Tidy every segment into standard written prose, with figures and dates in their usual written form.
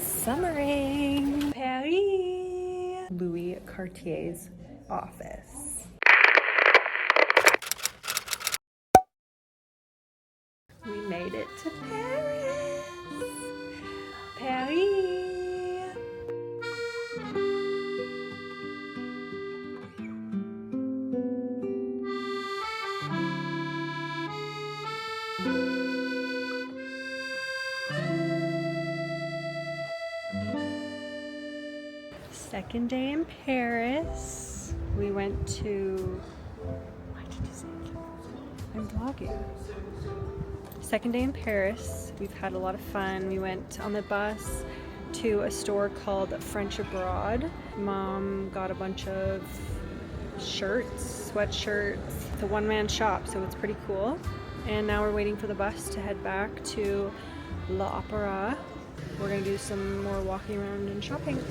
summering. Paris. Louis Cartier's office. We made it to Paris. Paris. Second day in Paris. We went to, why did you say that? I'm vlogging. Second day in Paris. We've had a lot of fun. We went on the bus to a store called French Abroad. Mom got a bunch of shirts, sweatshirts. It's a one-man shop, so it's pretty cool. And now we're waiting for the bus to head back to L'Opéra. We're gonna do some more walking around and shopping.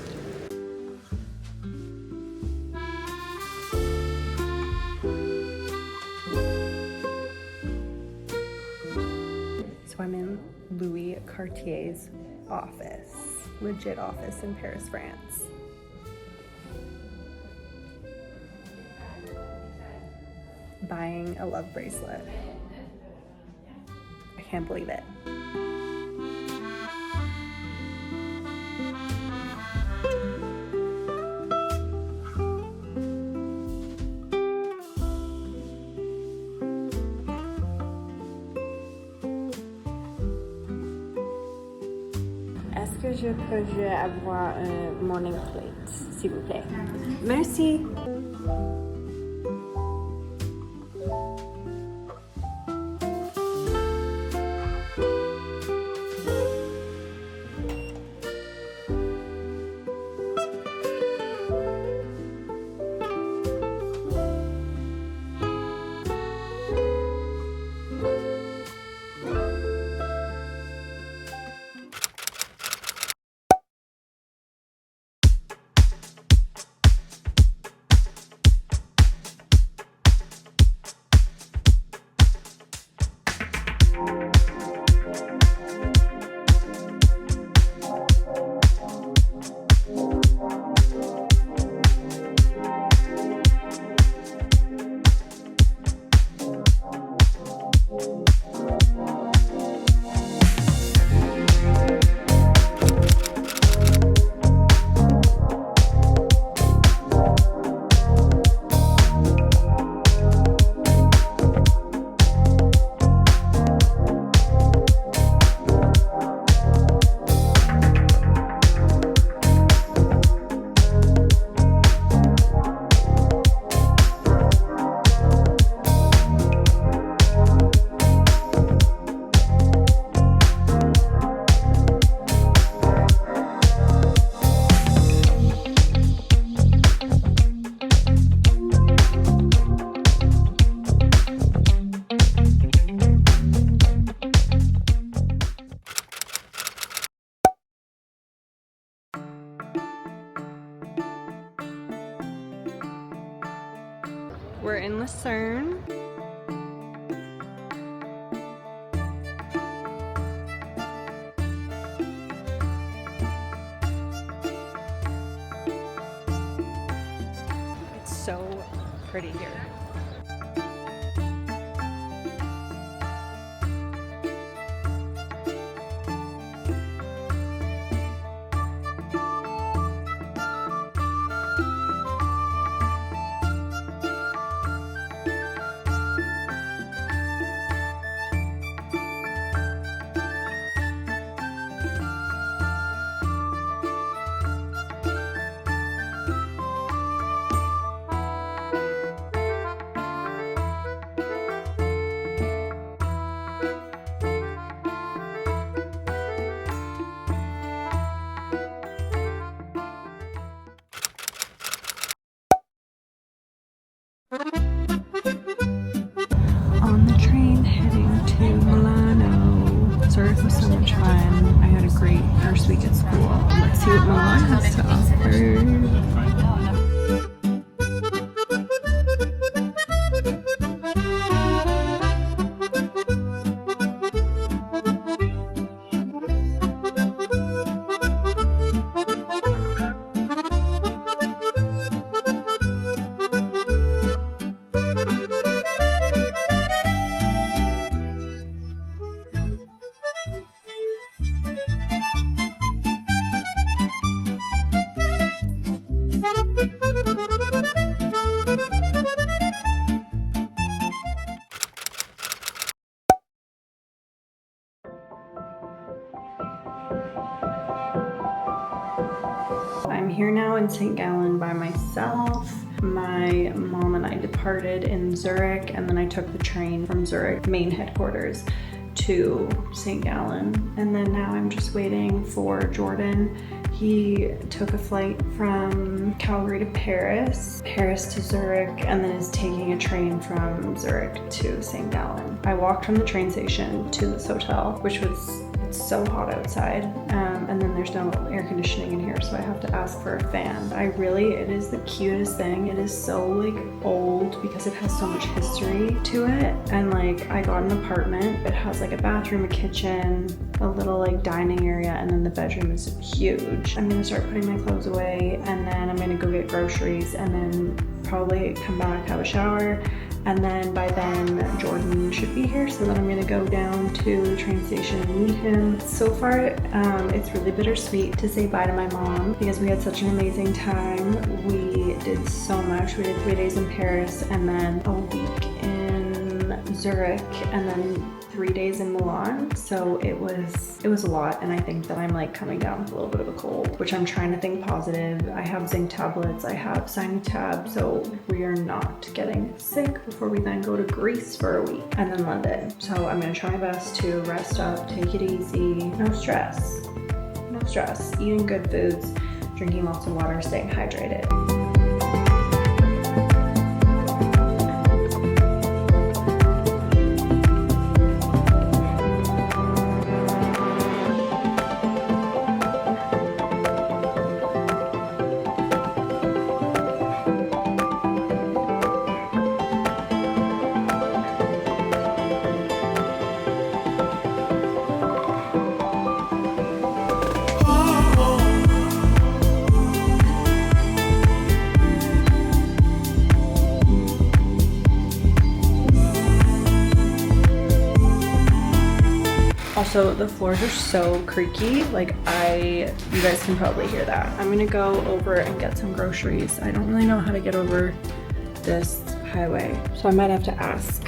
So I'm in Louis Cartier's office, legit office in Paris, France. Buying a love bracelet. I can't believe it. Est-ce que je peux avoir un morning plate, s'il vous plaît? Merci. We're in Lucerne. It's so pretty here. On the train heading to Milano. Sorry for so much fun. I had a great first week at school. Let's see what Milan has to offer. I'm here now in St. Gallen by myself. My mom and I departed in Zurich, and then I took the train from Zurich main headquarters to St. Gallen. And then now I'm just waiting for Jordan. He took a flight from Calgary to Paris, Paris to Zurich, and then is taking a train from Zurich to St. Gallen. I walked from the train station to this hotel, which was so hot outside, and then there's no air conditioning in here, so I have to ask for a fan. It is the cutest thing. It is so like old because it has so much history to it, and like I got an apartment. It has like a bathroom, a kitchen, a little like dining area, and then the bedroom is huge. I'm gonna start putting my clothes away, and then I'm gonna go get groceries, and then probably come back, have a shower, and then by then Jordan should be here, so then I'm gonna go down to the train station and meet him. So far, it's really bittersweet to say bye to my mom because we had such an amazing time. We did so much. We did 3 days in Paris and then a week in Zurich and then 3 days in Milan. So it was a lot, and I think that I'm like coming down with a little bit of a cold, which I'm trying to think positive. I have zinc tablets, I have Sinutab, so we are not getting sick before we then go to Greece for a week and then London. So I'm gonna try my best to rest up, take it easy, no stress, eating good foods, drinking lots of water, staying hydrated. Also, the floors are so creaky, like you guys can probably hear that. I'm gonna go over and get some groceries. I don't really know how to get over this highway, so I might have to ask,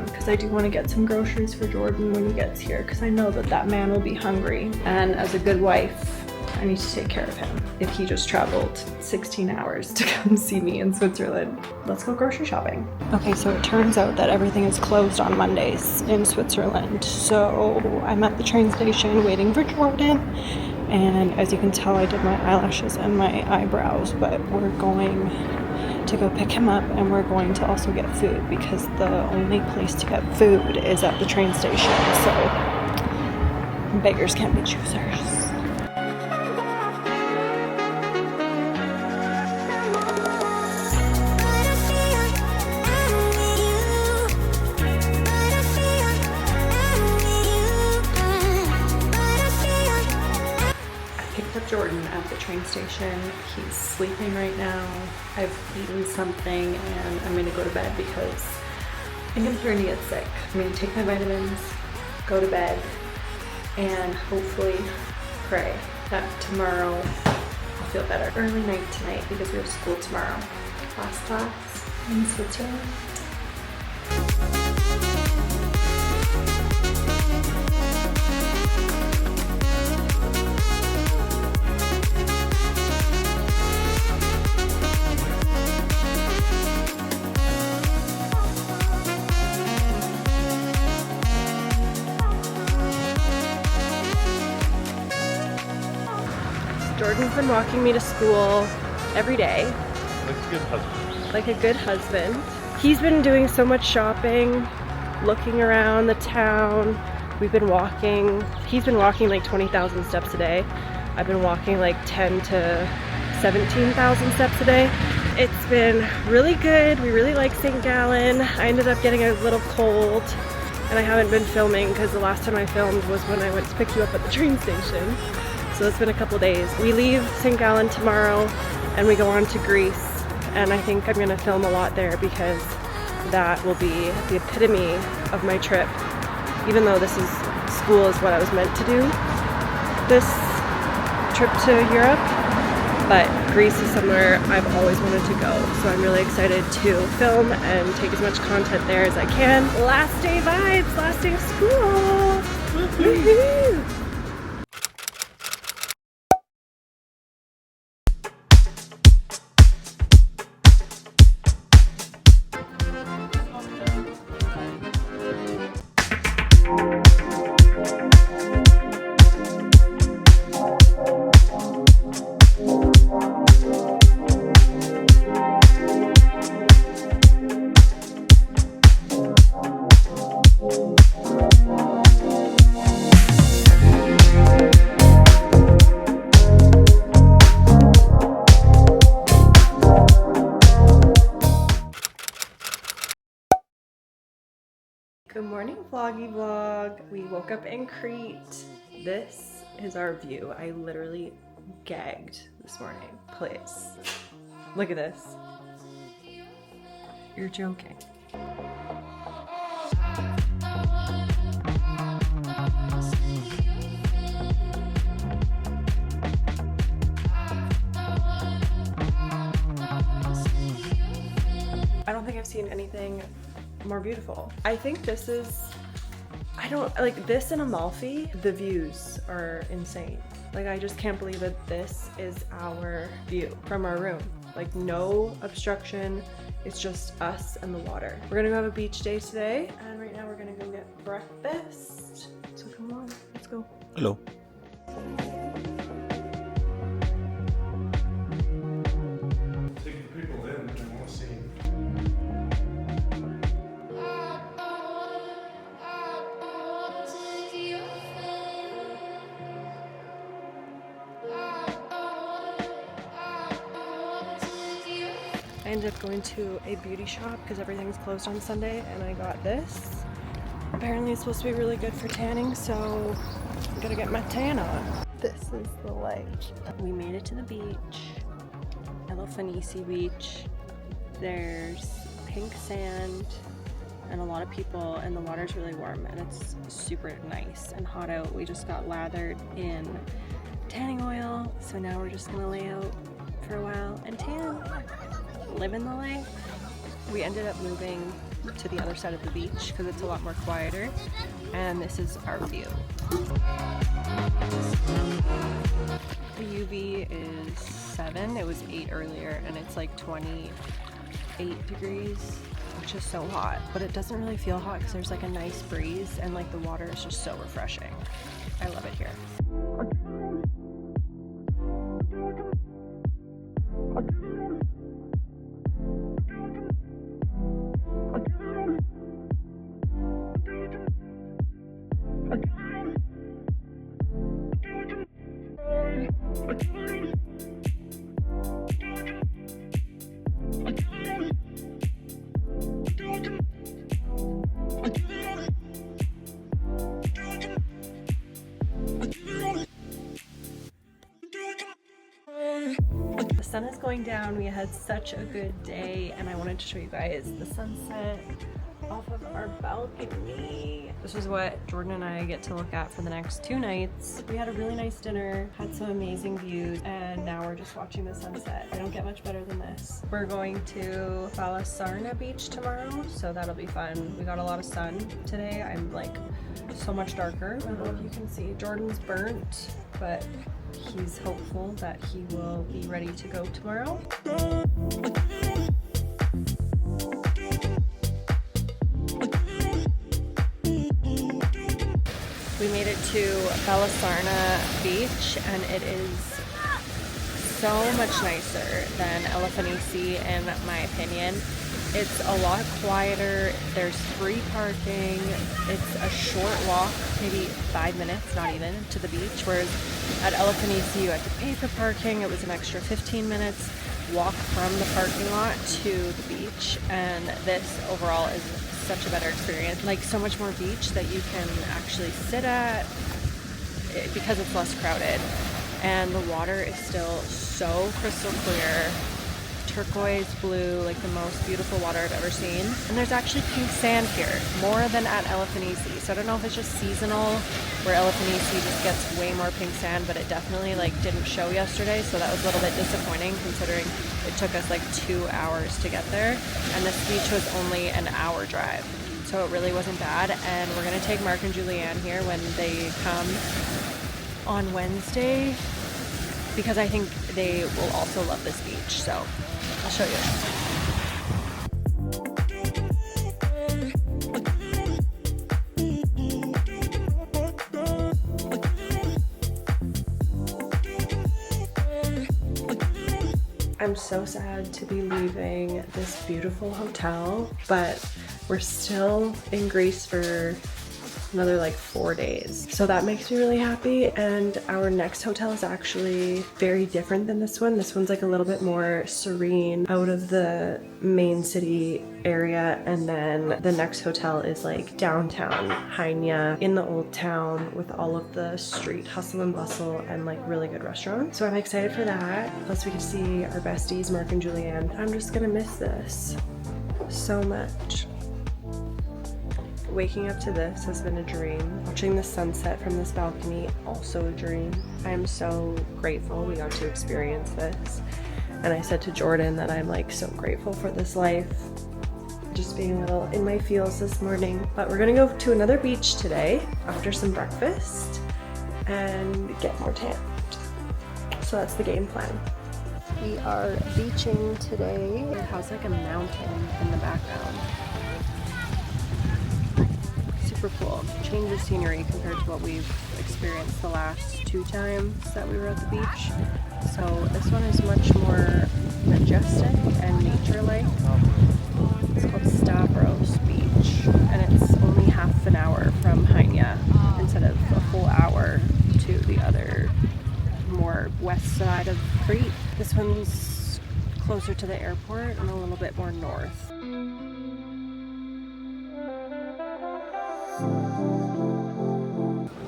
because I do want to get some groceries for Jordan when he gets here, because I know that man will be hungry, and as a good wife, I need to take care of him if he just traveled 16 hours to come see me in Switzerland. Let's go grocery shopping. Okay, so it turns out that everything is closed on Mondays in Switzerland. So I'm at the train station waiting for Jordan. And as you can tell, I did my eyelashes and my eyebrows, but we're going to go pick him up, and we're going to also get food because the only place to get food is at the train station. So beggars can't be choosers. Jordan at the train station. He's sleeping right now. I've eaten something and I'm gonna go to bed because I think I'm starting to get sick. I'm gonna take my vitamins, go to bed, and hopefully pray that tomorrow I'll feel better. Early night tonight because we have school tomorrow. Last class in Switzerland. Jordan's been walking me to school every day. Like a good husband. Like a good husband. He's been doing so much shopping, looking around the town. We've been walking. He's been walking like 20,000 steps a day. I've been walking like 10 to 17,000 steps a day. It's been really good. We really like St. Gallen. I ended up getting a little cold, and I haven't been filming because the last time I filmed was when I went to pick you up at the train station. So it's been a couple days. We leave St. Gallen tomorrow and we go on to Greece, and I think I'm gonna film a lot there because that will be the epitome of my trip. Even though this is school is what I was meant to do this trip to Europe, but Greece is somewhere I've always wanted to go. So I'm really excited to film and take as much content there as I can. Last day vibes, last day of school. Woohoo! morning vloggy vlog. We woke up in Crete. This is our view. I literally gagged this morning. Please. Look at this. You're joking. I don't think I've seen anything more beautiful. I think this is, I don't, like this in Amalfi, the views are insane. Like I just can't believe that this is our view from our room. Like no obstruction, it's just us and the water. We're gonna go have a beach day today, and right now we're gonna go get breakfast. So come on, let's go. Hello. Take the people in, I want to see. I ended up going to a beauty shop because everything's closed on Sunday, and I got this. Apparently it's supposed to be really good for tanning, so I'm gonna get my tan on. This is the lake. We made it to the beach, Elafonisi Beach. There's pink sand and a lot of people, and the water's really warm and it's super nice and hot out. We just got lathered in tanning oil, so now we're just gonna lay out for a while and tan. Live in the life. We ended up moving to the other side of the beach because it's a lot more quieter, and this is our view. The UV is 7, it was 8 earlier, and it's like 28 degrees, which is so hot, but it doesn't really feel hot because there's like a nice breeze and like the water is just so refreshing. I love it here. The sun is going down. We had such a good day, and I wanted to show you guys the sunset off of our balcony. This is what Jordan and I get to look at for the next 2 nights. We had a really nice dinner, had some amazing views, and now we're just watching the sunset. I don't get much better than this. We're going to Balasarna Beach tomorrow, so that'll be fun. We got a lot of sun today. I'm like so much darker. I don't know if you can see. Jordan's burnt, but he's hopeful that he will be ready to go tomorrow. We made it to Balasarna Beach, and it is so much nicer than Elafonisi in my opinion. It's a lot quieter, there's free parking, it's a short walk, maybe 5 minutes, not even, to the beach, whereas at Elafonisi you had to pay for parking. It was an extra 15 minutes walk from the parking lot to the beach, and this overall is such a better experience. Like so much more beach that you can actually sit at because it's less crowded, and the water is still so crystal clear, turquoise blue, like the most beautiful water I've ever seen. And there's actually pink sand here, more than at Elafonisi. So I don't know if it's just seasonal, where Elafonisi just gets way more pink sand, but it definitely like didn't show yesterday, so that was a little bit disappointing considering it took us like 2 hours to get there, and this beach was only an hour drive. So it really wasn't bad, and we're gonna take Mark and Julianne here when they come on Wednesday, because I think they will also love this beach, so I'll show you. I'm so sad to be leaving this beautiful hotel, but we're still in Greece for another like 4 days. So that makes me really happy. And our next hotel is actually very different than this one. This one's like a little bit more serene, out of the main city area. And then the next hotel is like downtown Hainia in the old town with all of the street hustle and bustle and like really good restaurants. So I'm excited for that. Plus we can see our besties, Mark and Julianne. I'm just gonna miss this so much. Waking up to this has been a dream. Watching the sunset from this balcony, also a dream. I am so grateful we got to experience this. And I said to Jordan that I'm like so grateful for this life. Just being a little in my feels this morning. But we're gonna go to another beach today after some breakfast and get more tanned. So that's the game plan. We are beaching today. It has like a mountain in the background. Super cool. Change of scenery compared to what we've experienced the last 2 times that we were at the beach. So this one is much more majestic and nature-like. It's called Stavros Beach, and it's only half an hour from Hainia instead of a full hour to the other more west side of Crete. This one's closer to the airport and a little bit more north.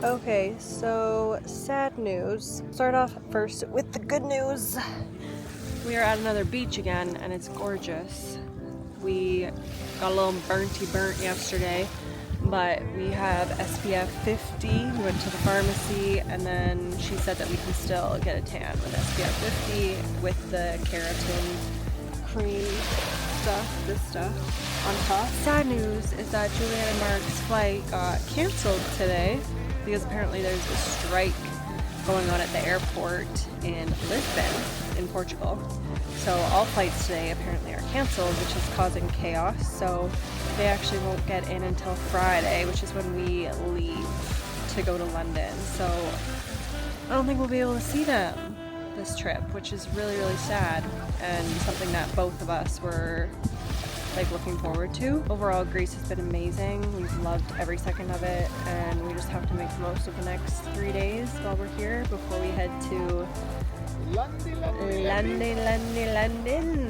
Okay, so sad news. Start off first with the good news. We are at another beach again and it's gorgeous. We got a little burnt yesterday, but we have SPF 50. We went to the pharmacy and then she said that we can still get a tan with SPF 50 with the keratin cream stuff, this stuff on top. Sad news is that Julianne and Mark's flight got canceled today because apparently there's a strike going on at the airport in Lisbon in Portugal. So all flights today apparently are canceled, which is causing chaos. So they actually won't get in until Friday, which is when we leave to go to London. So I don't think we'll be able to see them this trip, which is really, really sad and something that both of us were like looking forward to. Overall, Greece has been amazing. We've loved every second of it, and we just have to make the most of the next 3 days while we're here before we head to London.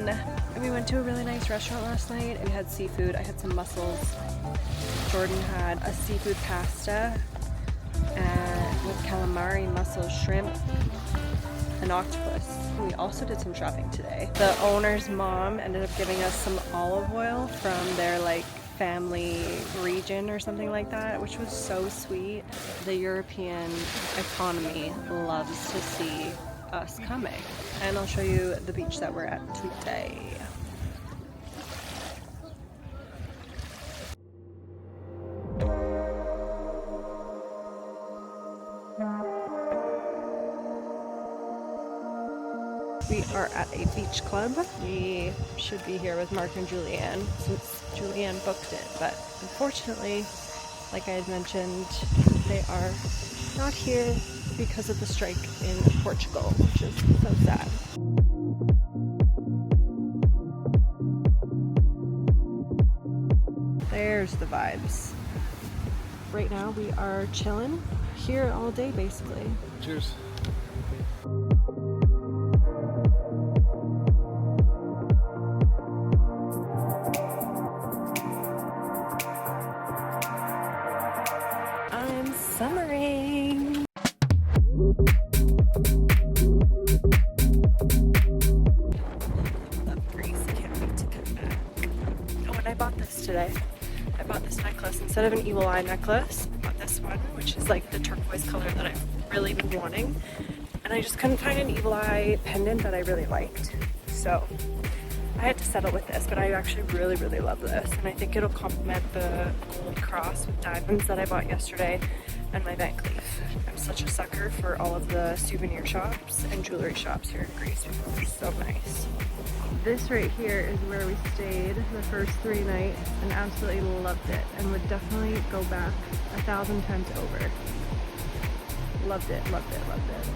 And we went to a really nice restaurant last night. We had seafood. I had some mussels. Jordan had a seafood pasta with calamari, mussels, shrimp, an octopus. We also did some shopping today. The owner's mom ended up giving us some olive oil from their like family region or something like that, which was so sweet. The European economy loves to see us coming. And I'll show you the beach that we're at today. We are at a beach club. We should be here with Mark and Julianne since Julianne booked it, but unfortunately, like I had mentioned, they are not here because of the strike in Portugal, which is so sad. There's the vibes. Right now we are chilling here all day basically. Cheers. I'm summering. Love Greece. I can't wait to come back. Oh, and I bought this today. I bought this necklace. Instead of an evil eye necklace, I bought this one, which is like the turquoise color that I've really been wanting. And I just couldn't find an evil eye pendant that I really liked. So I had to settle with this, but I actually really, really love this. And I think it'll complement the gold cross with diamonds that I bought yesterday and my Van Cleef. I'm such a sucker for all of the souvenir shops and jewelry shops here in Greece because it's so nice. This right here is where we stayed the first 3 nights and absolutely loved it and would definitely go back 1,000 times over. Loved it, loved it, loved it.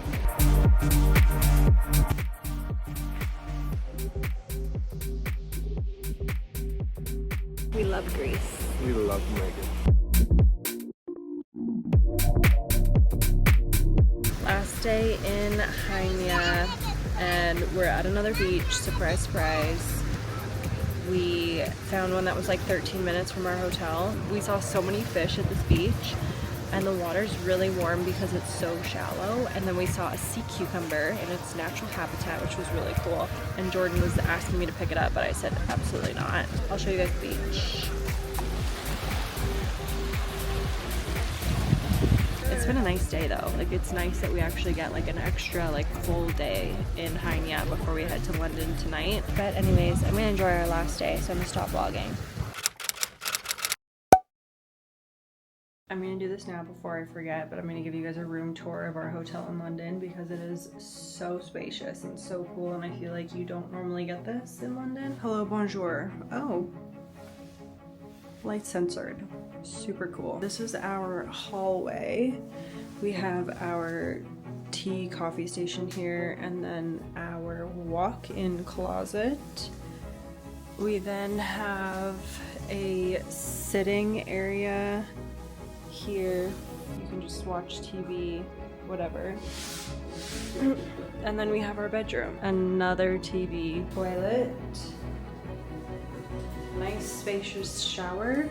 We love Greece. We love Megan. and we're at another beach. Surprise, surprise. We found one that was like 13 minutes from our hotel. We saw so many fish at this beach, and the water's really warm because it's so shallow. And then we saw a sea cucumber in its natural habitat, which was really cool. And Jordan was asking me to pick it up, but I said absolutely not. I'll show you guys the beach. It's been a nice day though. Like, it's nice that we actually get like an extra like full day in Hainia before we head to London tonight. But anyways, I'm gonna enjoy our last day, so I'm gonna stop vlogging. I'm gonna do this now before I forget, but I'm gonna give you guys a room tour of our hotel in London because it is so spacious and so cool, and I feel like you don't normally get this in London. Hello, bonjour. Oh, light censored. Super cool. This is our hallway. We have our tea coffee station here, and then our walk-in closet. We then have a sitting area here. You can just watch TV, whatever. And then we have our bedroom. Another TV, toilet, nice spacious shower,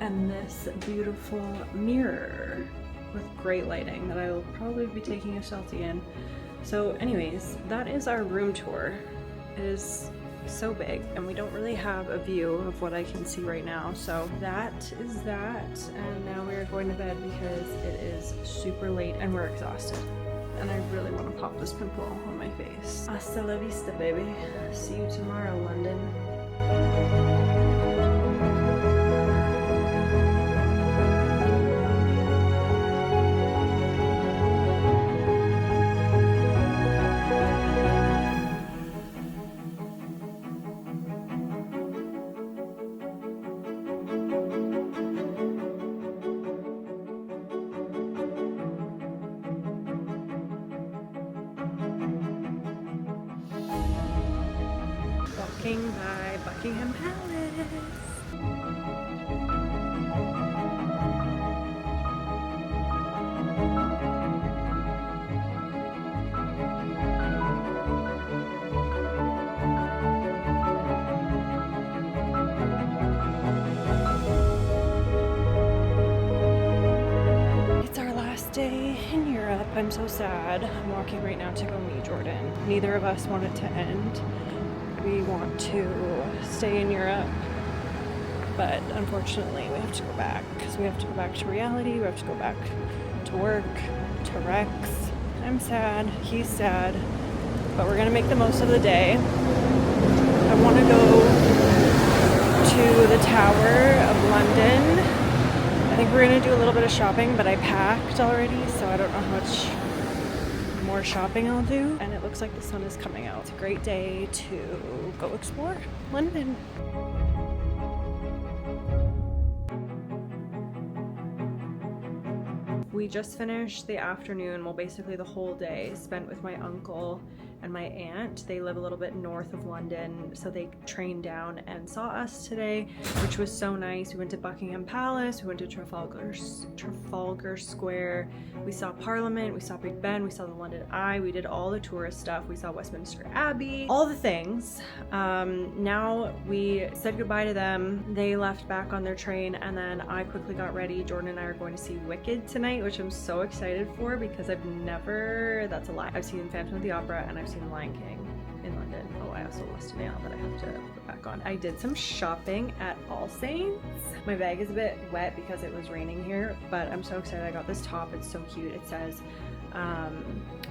and this beautiful mirror with great lighting that I will probably be taking a selfie in. So anyways, that is our room tour. It is so big, and we don't really have a view of what I can see right now. So that is that, and now we are going to bed because it is super late and we're exhausted. And I really want to pop this pimple on my face. Hasta la vista, baby. See you tomorrow, London. Walking by Buckingham Palace. It's our last day in Europe. I'm so sad. I'm walking right now to go meet Jordan. Neither of us want it to end. We want to stay in Europe, but unfortunately we have to go back because we have to go back to reality. We have to go back to work, to Rex. I'm sad, he's sad, but we're gonna make the most of the day. I want to go to the Tower of London. I think we're gonna do a little bit of shopping, but I packed already, so I don't know how much more shopping I'll do. And it looks like the sun is coming out. It's a great day to go explore London. We just finished the afternoon, well basically the whole day, spent with my uncle and my aunt. They live a little bit north of London, so they trained down and saw us today, which was so nice. We went to Buckingham Palace, we went to Trafalgar Square, we saw Parliament, we saw Big Ben, we saw the London Eye, we did all the tourist stuff, we saw Westminster Abbey, all the things. Now we said goodbye to them. They left back on their train, and then I quickly got ready. Jordan and I are going to see Wicked tonight, which I'm so excited for because I've never, that's a lie, I've seen Phantom of the Opera and I've seen Lion King in London. Oh, I also lost a nail that I have to put back on. I did some shopping at All Saints. My bag is a bit wet because it was raining here, but I'm so excited. I got this top. It's so cute. It says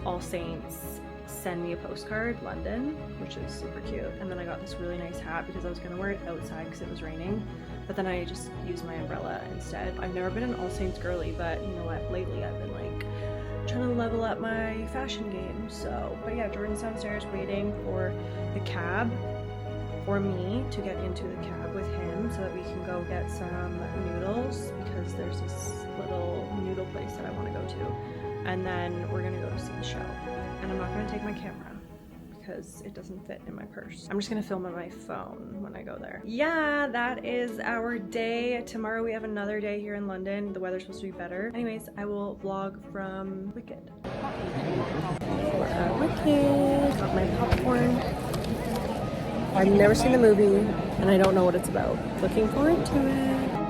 All Saints send me a postcard, London, which is super cute. And then I got this really nice hat because I was gonna wear it outside because it was raining, but then I just used my umbrella instead. I've never been an All Saints girly, but you know what, lately I've been like trying to level up my fashion game. So, but yeah, Jordan's downstairs waiting for the cab for me to get into the cab with him so that we can go get some noodles because there's this little noodle place that I want to go to, and then we're gonna go to see the show. And I'm not gonna take my camera because it doesn't fit in my purse. I'm just gonna film on my phone when I go there. Yeah, that is our day. Tomorrow we have another day here in London. The weather's supposed to be better. Anyways, I will vlog from Wicked. We're at Wicked. ticket. Got my popcorn. I've never seen the movie and I don't know what it's about. Looking forward to it.